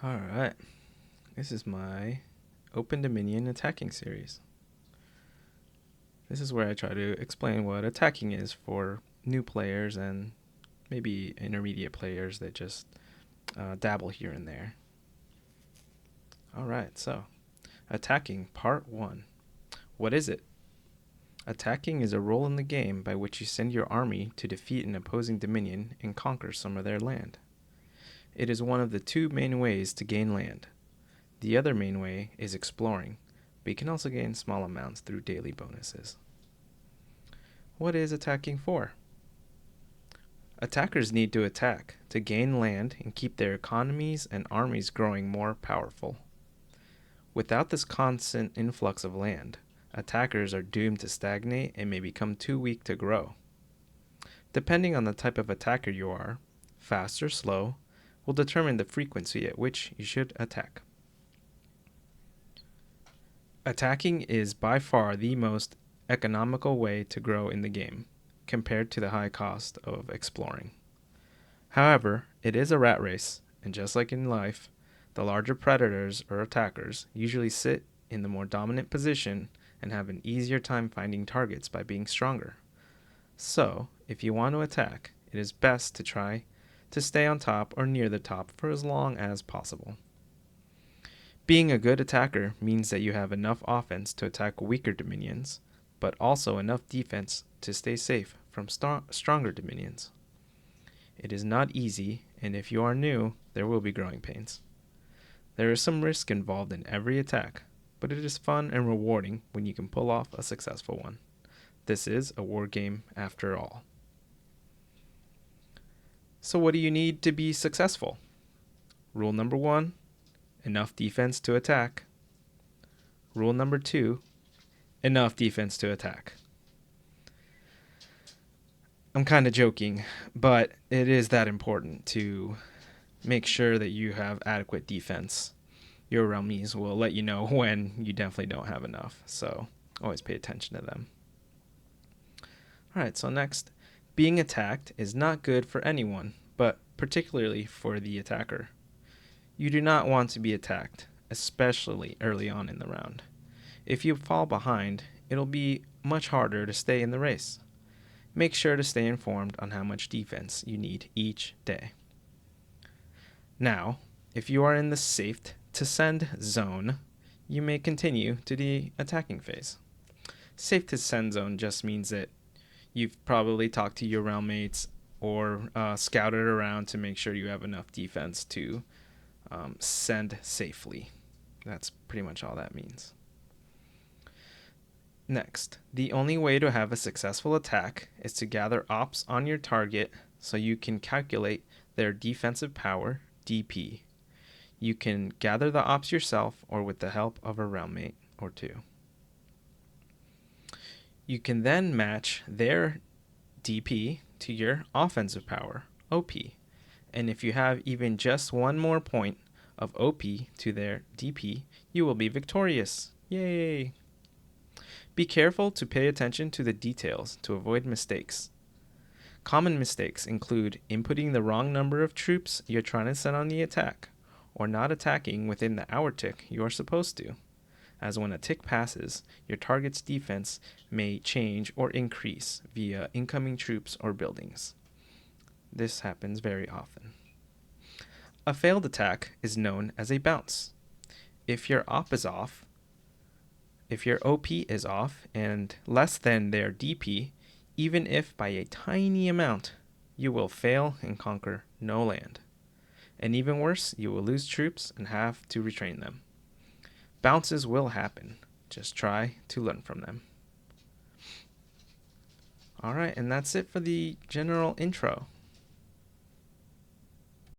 Alright, this is my OpenDominion attacking series. This is where I try to explain what attacking is for new players and maybe intermediate players that just dabble here and there. Alright, so attacking part 1. What is it? Attacking is a role in the game by which you send your army to defeat an opposing dominion and conquer some of their land. It is one of the two main ways to gain land. The other main way is exploring, but you can also gain small amounts through daily bonuses. What is attacking for? Attackers need to attack to gain land and keep their economies and armies growing more powerful. Without this constant influx of land, attackers are doomed to stagnate and may become too weak to grow. Depending on the type of attacker you are, fast or slow, will determine the frequency at which you should attack. Attacking is by far the most economical way to grow in the game, compared to the high cost of exploring. However, it is a rat race, and just like in life, the larger predators or attackers usually sit in the more dominant position and have an easier time finding targets by being stronger. So, if you want to attack, it is best to try to stay on top or near the top for as long as possible. Being a good attacker means that you have enough offense to attack weaker dominions, but also enough defense to stay safe from stronger dominions. It is not easy, and if you are new, there will be growing pains. There is some risk involved in every attack, but it is fun and rewarding when you can pull off a successful one. This is a war game after all. So what do you need to be successful? Rule number 1, enough defense to attack. Rule number 2, enough defense to attack. I'm kind of joking, but it is that important to make sure that you have adequate defense. Your realmies will let you know when you definitely don't have enough, so always pay attention to them. Alright, so next, being attacked is not good for anyone, but particularly for the attacker. You do not want to be attacked, especially early on in the round. If you fall behind, it'll be much harder to stay in the race. Make sure to stay informed on how much defense you need each day. Now, if you are in the safe to send zone, you may continue to the attacking phase. Safe to send zone just means that you've probably talked to your realm mates or scouted around to make sure you have enough defense to send safely. That's pretty much all that means. Next, the only way to have a successful attack is to gather ops on your target so you can calculate their defensive power, DP. You can gather the ops yourself or with the help of a realm mate or two. You can then match their DP to your offensive power, OP. And if you have even just one more point of OP to their DP, you will be victorious. Yay! Be careful to pay attention to the details to avoid mistakes. Common mistakes include inputting the wrong number of troops you're trying to send on the attack, or not attacking within the hour tick you are supposed to, as when a tick passes, your target's defense may change or increase via incoming troops or buildings. This happens very often. A failed attack is known as a bounce. If your OP is off, if your OP is off and less than their DP, even if by a tiny amount, you will fail and conquer no land. And even worse, you will lose troops and have to retrain them. Bounces will happen. Just try to learn from them. Alright, and that's it for the general intro.